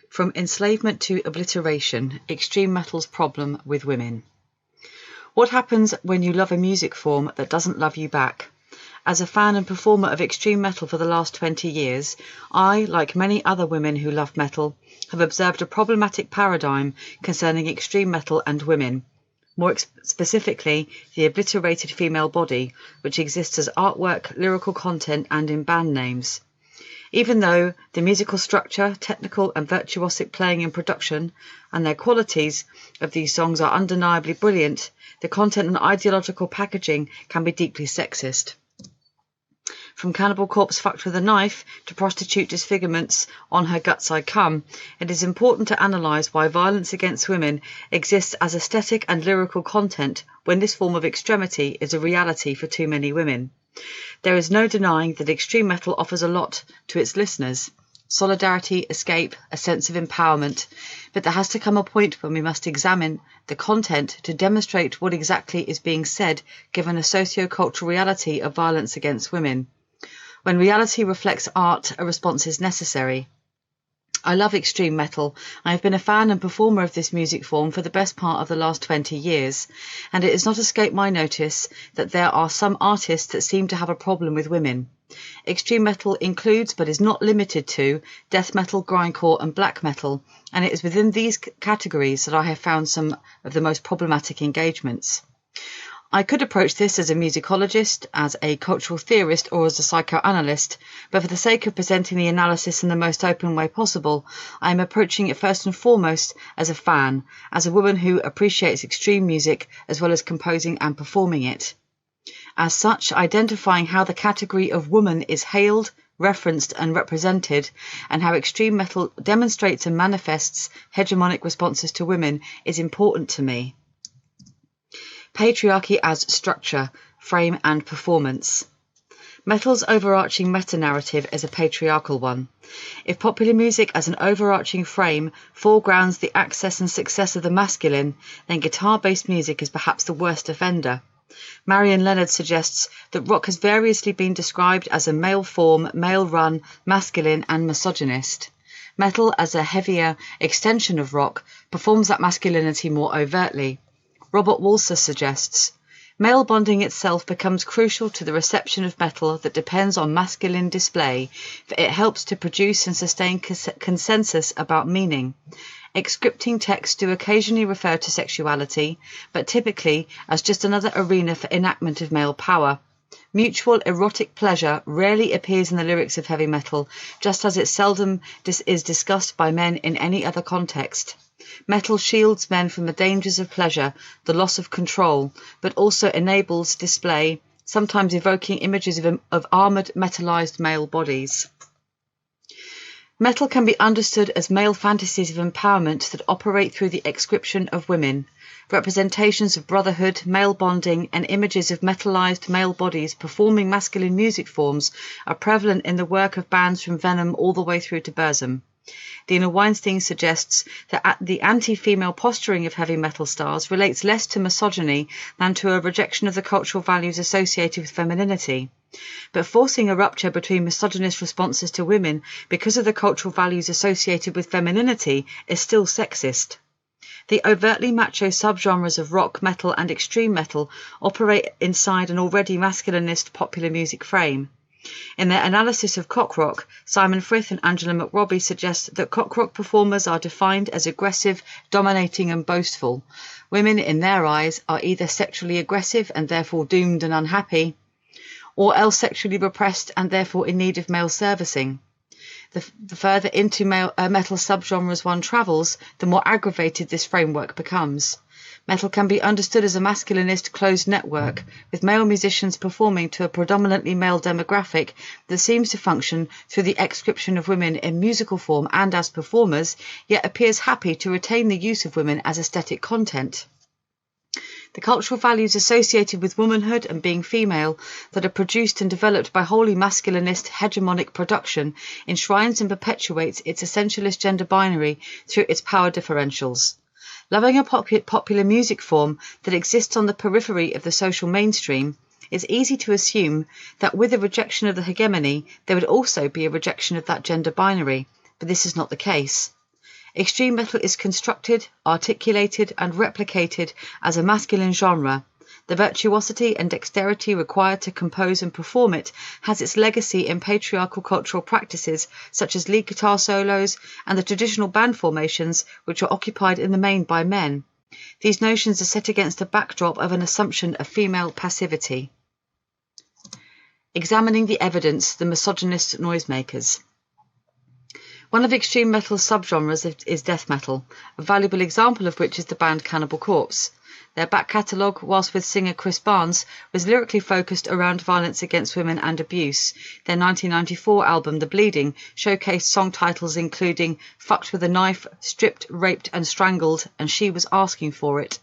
From Enslavement to Obliteration, Extreme Metal's Problem with Women. What happens when you love a music form that doesn't love you back? As a fan and performer of extreme metal for the last 20 years, I, like many other women who love metal, have observed a problematic paradigm concerning extreme metal and women. More specifically, the obliterated female body, which exists as artwork, lyrical content, and in band names. Even though the musical structure, technical and virtuosic playing and production, and their qualities of these songs are undeniably brilliant, the content and ideological packaging can be deeply sexist. From Cannibal Corpse fucked with a knife to prostitute disfigurements on her guts I come, it is important to analyse why violence against women exists as aesthetic and lyrical content when this form of extremity is a reality for too many women. There is no denying that extreme metal offers a lot to its listeners: solidarity, escape, a sense of empowerment, but there has to come a point when we must examine the content to demonstrate what exactly is being said given a socio-cultural reality of violence against women. When reality reflects art, a response is necessary. I love extreme metal. I have been a fan and performer of this music form for the best part of the last 20 years, and it has not escaped my notice that there are some artists that seem to have a problem with women. Extreme metal includes, but is not limited to, death metal, grindcore and black metal, and it is within these categories that I have found some of the most problematic engagements. I could approach this as a musicologist, as a cultural theorist, or as a psychoanalyst, but for the sake of presenting the analysis in the most open way possible, I am approaching it first and foremost as a fan, as a woman who appreciates extreme music as well as composing and performing it. As such, identifying how the category of woman is hailed, referenced and represented, and how extreme metal demonstrates and manifests hegemonic responses to women is important to me. Patriarchy as structure, frame and performance. Metal's overarching meta-narrative is a patriarchal one. If popular music as an overarching frame foregrounds the access and success of the masculine, then guitar-based music is perhaps the worst offender. Marion Leonard suggests that rock has variously been described as a male form, male-run, masculine and misogynist. Metal, as a heavier extension of rock, performs that masculinity more overtly. Robert Walser suggests, male bonding itself becomes crucial to the reception of metal that depends on masculine display, for it helps to produce and sustain consensus about meaning. Ex-scripting texts do occasionally refer to sexuality, but typically as just another arena for enactment of male power. Mutual erotic pleasure rarely appears in the lyrics of heavy metal, just as it seldom is discussed by men in any other context. Metal shields men from the dangers of pleasure, the loss of control, but also enables display, sometimes evoking images of armoured, metallized male bodies. Metal can be understood as male fantasies of empowerment that operate through the excretion of women. Representations of brotherhood, male bonding, and images of metallized male bodies performing masculine music forms are prevalent in the work of bands from Venom all the way through to Burzum. Dina Weinstein suggests that the anti-female posturing of heavy metal stars relates less to misogyny than to a rejection of the cultural values associated with femininity. But forcing a rupture between misogynist responses to women because of the cultural values associated with femininity is still sexist. The overtly macho subgenres of rock, metal and extreme metal operate inside an already masculinist popular music frame. In their analysis of cock rock, Simon Frith and Angela McRobbie suggest that cock rock performers are defined as aggressive, dominating and boastful. Women, in their eyes, are either sexually aggressive and therefore doomed and unhappy, or else sexually repressed and therefore in need of male servicing. The further into metal subgenres one travels, the more aggravated this framework becomes. Metal can be understood as a masculinist closed network, with male musicians performing to a predominantly male demographic that seems to function through the excretion of women in musical form and as performers, yet appears happy to retain the use of women as aesthetic content. The cultural values associated with womanhood and being female that are produced and developed by wholly masculinist hegemonic production enshrines and perpetuates its essentialist gender binary through its power differentials. Loving a popular music form that exists on the periphery of the social mainstream, it's easy to assume that with a rejection of the hegemony, there would also be a rejection of that gender binary, but this is not the case. Extreme metal is constructed, articulated, and replicated as a masculine genre. The virtuosity and dexterity required to compose and perform it has its legacy in patriarchal cultural practices such as lead guitar solos and the traditional band formations, which are occupied in the main by men. These notions are set against a backdrop of an assumption of female passivity. Examining the evidence, the misogynist noisemakers. One of extreme metal's subgenres is death metal, a valuable example of which is the band Cannibal Corpse. Their back catalogue, whilst with singer Chris Barnes, was lyrically focused around violence against women and abuse. Their 1994 album, The Bleeding, showcased song titles including Fucked with a Knife, Stripped, Raped and Strangled, and She Was Asking for It.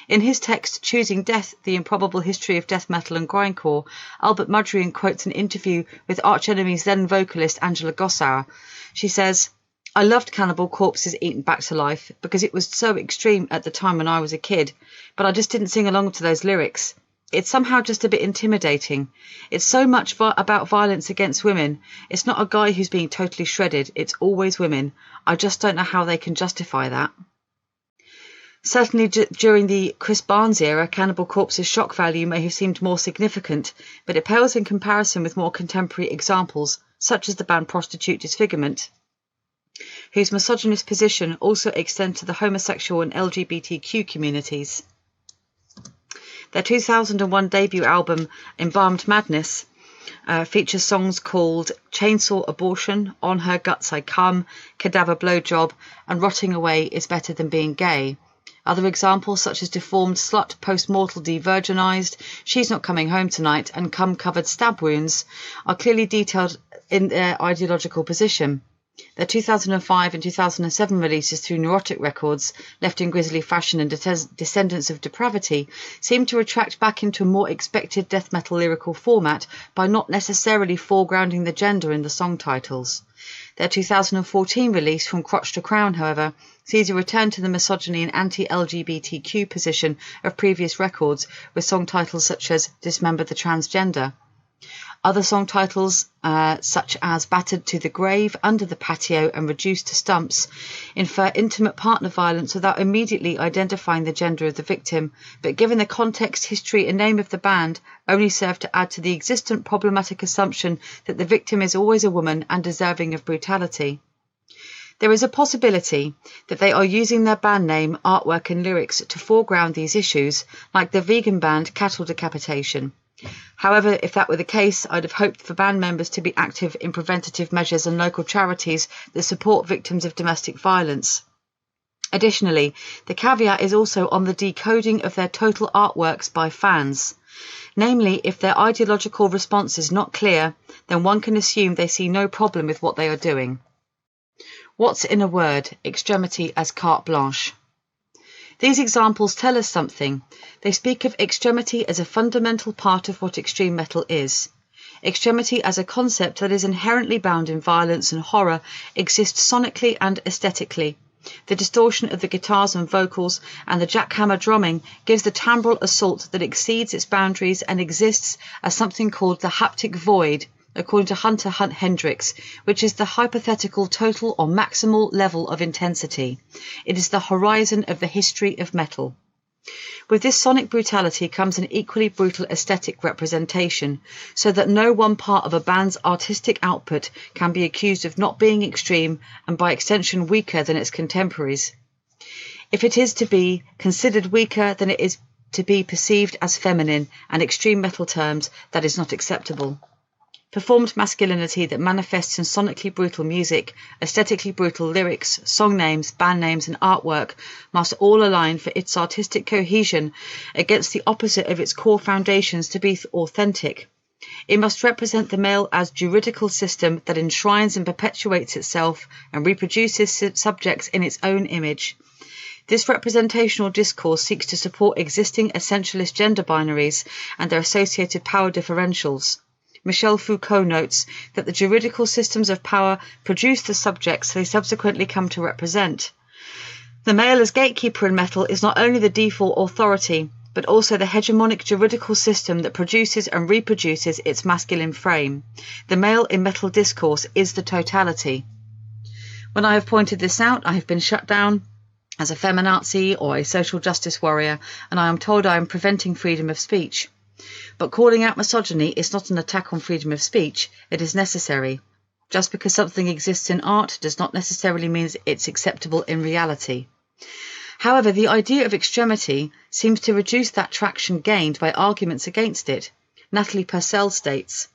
In his text, Choosing Death, The Improbable History of Death Metal and Grindcore, Albert Mudrian quotes an interview with Arch Enemy's then vocalist Angela Gossow. She says, "I loved Cannibal Corpse's Eaten Back to Life because it was so extreme at the time when I was a kid, but I just didn't sing along to those lyrics. It's somehow just a bit intimidating. It's so much about violence against women. It's not a guy who's being totally shredded. It's always women. I just don't know how they can justify that." Certainly during the Chris Barnes era, Cannibal Corpse's shock value may have seemed more significant, but it pales in comparison with more contemporary examples, such as the band Prostitute Disfigurement, whose misogynist position also extends to the homosexual and LGBTQ communities. Their 2001 debut album, Embalmed Madness, features songs called Chainsaw Abortion, On Her Guts I Come, Cadaver Blowjob, and Rotting Away is Better Than Being Gay. Other examples, such as Deformed Slut, Post-Mortal Devirginized, She's Not Coming Home Tonight, and Cum-Covered Stab Wounds, are clearly detailed in their ideological position. Their 2005 and 2007 releases through Neurotic Records, Left in Grisly Fashion and Descendants of Depravity, seem to retract back into a more expected death metal lyrical format by not necessarily foregrounding the gender in the song titles. Their 2014 release, From Crotch to Crown, however, sees a return to the misogyny and anti-LGBTQ position of previous records, with song titles such as Dismember the Transgender. Other song titles, such as Battered to the Grave, Under the Patio and Reduced to Stumps, infer intimate partner violence without immediately identifying the gender of the victim, but given the context, history and name of the band, only serve to add to the existent problematic assumption that the victim is always a woman and deserving of brutality. There is a possibility that they are using their band name, artwork and lyrics to foreground these issues, like the vegan band Cattle Decapitation. However, if that were the case, I'd have hoped for band members to be active in preventative measures and local charities that support victims of domestic violence. Additionally, the caveat is also on the decoding of their total artworks by fans. Namely, if their ideological response is not clear, then one can assume they see no problem with what they are doing. What's in a word? Extremity as carte blanche. These examples tell us something. They speak of extremity as a fundamental part of what extreme metal is. Extremity as a concept that is inherently bound in violence and horror exists sonically and aesthetically. The distortion of the guitars and vocals and the jackhammer drumming gives the timbral assault that exceeds its boundaries and exists as something called the haptic void, according to Hunter Hunt Hendricks, which is the hypothetical total or maximal level of intensity. It is the horizon of the history of metal. With this sonic brutality comes an equally brutal aesthetic representation, so that no one part of a band's artistic output can be accused of not being extreme and by extension weaker than its contemporaries. If it is to be considered weaker, then it is to be perceived as feminine, and extreme metal terms, that is not acceptable. Performed masculinity that manifests in sonically brutal music, aesthetically brutal lyrics, song names, band names and artwork must all align for its artistic cohesion against the opposite of its core foundations to be authentic. It must represent the male as juridical system that enshrines and perpetuates itself and reproduces subjects in its own image. This representational discourse seeks to support existing essentialist gender binaries and their associated power differentials. Michel Foucault notes that the juridical systems of power produce the subjects they subsequently come to represent. The male as gatekeeper in metal is not only the default authority, but also the hegemonic juridical system that produces and reproduces its masculine frame. The male in metal discourse is the totality. When I have pointed this out, I have been shut down as a feminazi or a social justice warrior, and I am told I am preventing freedom of speech. But calling out misogyny is not an attack on freedom of speech, it is necessary. Just because something exists in art does not necessarily mean it's acceptable in reality. However, the idea of extremity seems to reduce that traction gained by arguments against it. Natalie Purcell states,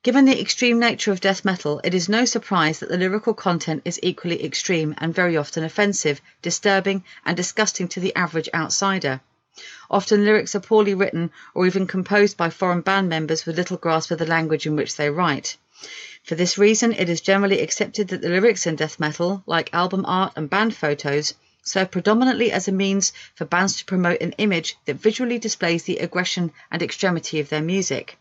"Given the extreme nature of death metal, it is no surprise that the lyrical content is equally extreme and very often offensive, disturbing, and disgusting to the average outsider. Often lyrics are poorly written or even composed by foreign band members with little grasp of the language in which they write. For this reason, it is generally accepted that the lyrics in death metal, like album art and band photos, serve predominantly as a means for bands to promote an image that visually displays the aggression and extremity of their music.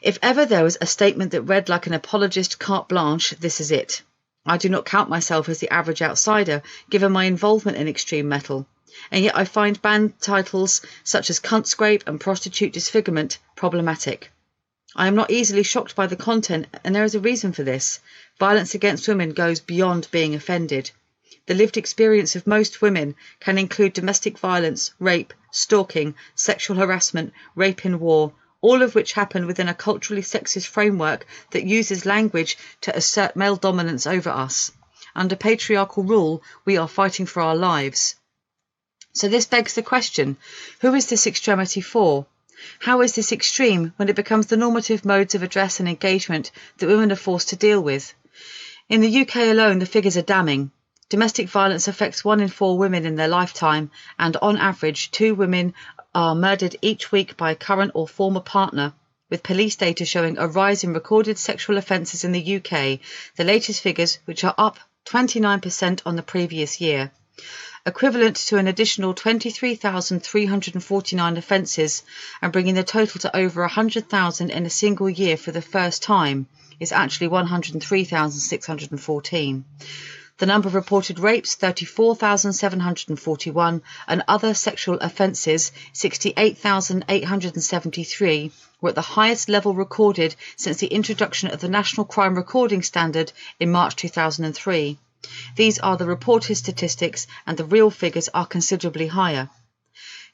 If ever there was a statement that read like an apologist carte blanche, this is it. I do not count myself as the average outsider, given my involvement in extreme metal, and yet I find band titles such as Cunt Scrape and Prostitute Disfigurement problematic. I am not easily shocked by the content, and there is a reason for this. Violence against women goes beyond being offended. The lived experience of most women can include domestic violence, rape, stalking, sexual harassment, rape in war, all of which happen within a culturally sexist framework that uses language to assert male dominance over us. Under patriarchal rule, we are fighting for our lives. So this begs the question, who is this extremity for? How is this extreme when it becomes the normative modes of address and engagement that women are forced to deal with? In the UK alone, the figures are damning. Domestic violence affects 1 in 4 women in their lifetime, and on average, 2 women are murdered each week by a current or former partner, with police data showing a rise in recorded sexual offences in the UK, the latest figures, which are up 29% on the previous year, equivalent to an additional 23,349 offences, and bringing the total to over 100,000 in a single year for the first time, is actually 103,614. The number of reported rapes, 34,741, and other sexual offences, 68,873, were at the highest level recorded since the introduction of the National Crime Recording Standard in March 2003. These are the reported statistics, and the real figures are considerably higher.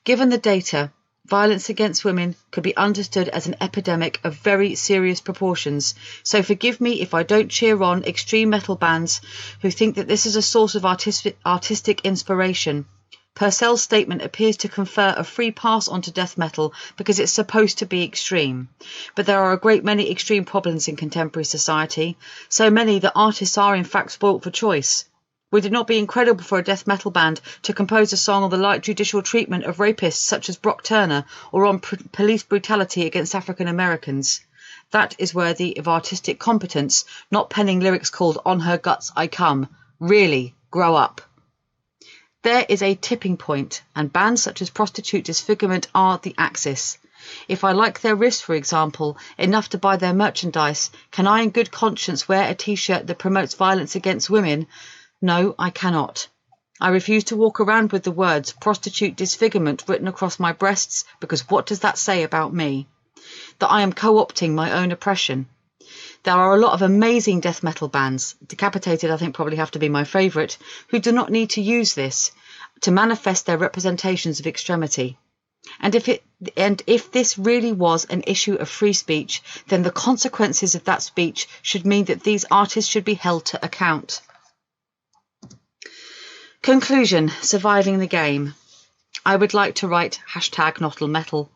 Given the data, violence against women could be understood as an epidemic of very serious proportions, so forgive me if I don't cheer on extreme metal bands who think that this is a source of artistic inspiration. Purcell's statement appears to confer a free pass onto death metal because it's supposed to be extreme. But there are a great many extreme problems in contemporary society, so many that artists are in fact spoilt for choice. Would it not be incredible for a death metal band to compose a song on the light judicial treatment of rapists such as Brock Turner, or on police brutality against African Americans? That is worthy of artistic competence, not penning lyrics called "On Her Guts I Come." Really, grow up. There is a tipping point, and bands such as Prostitute Disfigurement are the axis. If I like their riffs, for example, enough to buy their merchandise, can I in good conscience wear a t-shirt that promotes violence against women? No, I cannot. I refuse to walk around with the words "prostitute disfigurement" written across my breasts, because what does that say about me? That I am co-opting my own oppression. There are a lot of amazing death metal bands, Decapitated I think probably have to be my favourite, who do not need to use this to manifest their representations of extremity. And if this really was an issue of free speech, then the consequences of that speech should mean that these artists should be held to account. Conclusion: surviving the game. I would like to write #NotAllMetal,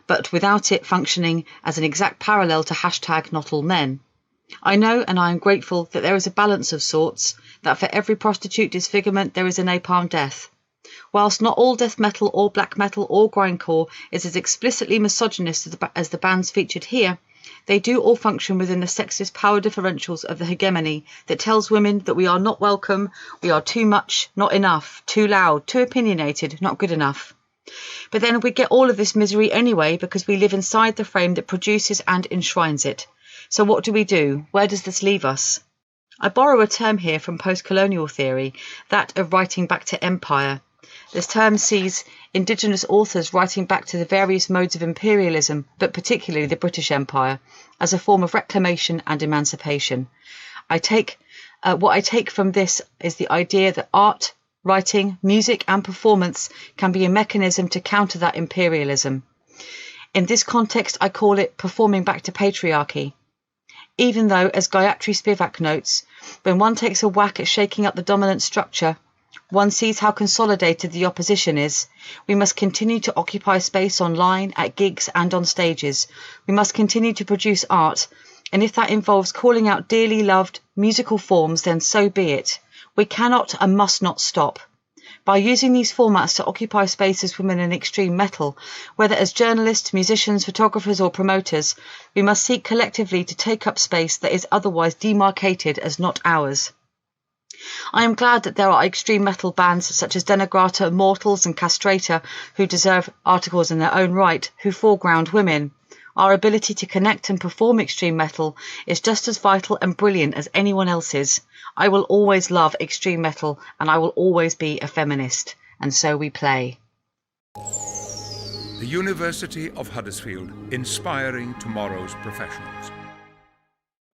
but without it functioning as an exact parallel to #NotAllMen. I know, and I am grateful, that there is a balance of sorts, that for every prostitute disfigurement there is a napalm death. Whilst not all death metal or black metal or grindcore is as explicitly misogynist as the bands featured here, they do all function within the sexist power differentials of the hegemony that tells women that we are not welcome, we are too much, not enough, too loud, too opinionated, not good enough. But then we get all of this misery anyway because we live inside the frame that produces and enshrines it. So what do we do? Where does this leave us? I borrow a term here from post-colonial theory, that of writing back to empire. This term sees Indigenous authors writing back to the various modes of imperialism, but particularly the British Empire, as a form of reclamation and emancipation. I take What I take from this is the idea that art, writing, music and performance can be a mechanism to counter that imperialism. In this context, I call it performing back to patriarchy. Even though, as Gayatri Spivak notes, when one takes a whack at shaking up the dominant structure, one sees how consolidated the opposition is. We must continue to occupy space online, at gigs and on stages. We must continue to produce art, and if that involves calling out dearly loved musical forms, then so be it. We cannot and must not stop. By using these formats to occupy spaces within an extreme metal, whether as journalists, musicians, photographers or promoters, we must seek collectively to take up space that is otherwise demarcated as not ours. I am glad that there are extreme metal bands such as Denigrata, Mortals and Castrator who deserve articles in their own right, who foreground women. Our ability to connect and perform extreme metal is just as vital and brilliant as anyone else's. I will always love extreme metal and I will always be a feminist. And so we play. The University of Huddersfield, inspiring tomorrow's professionals.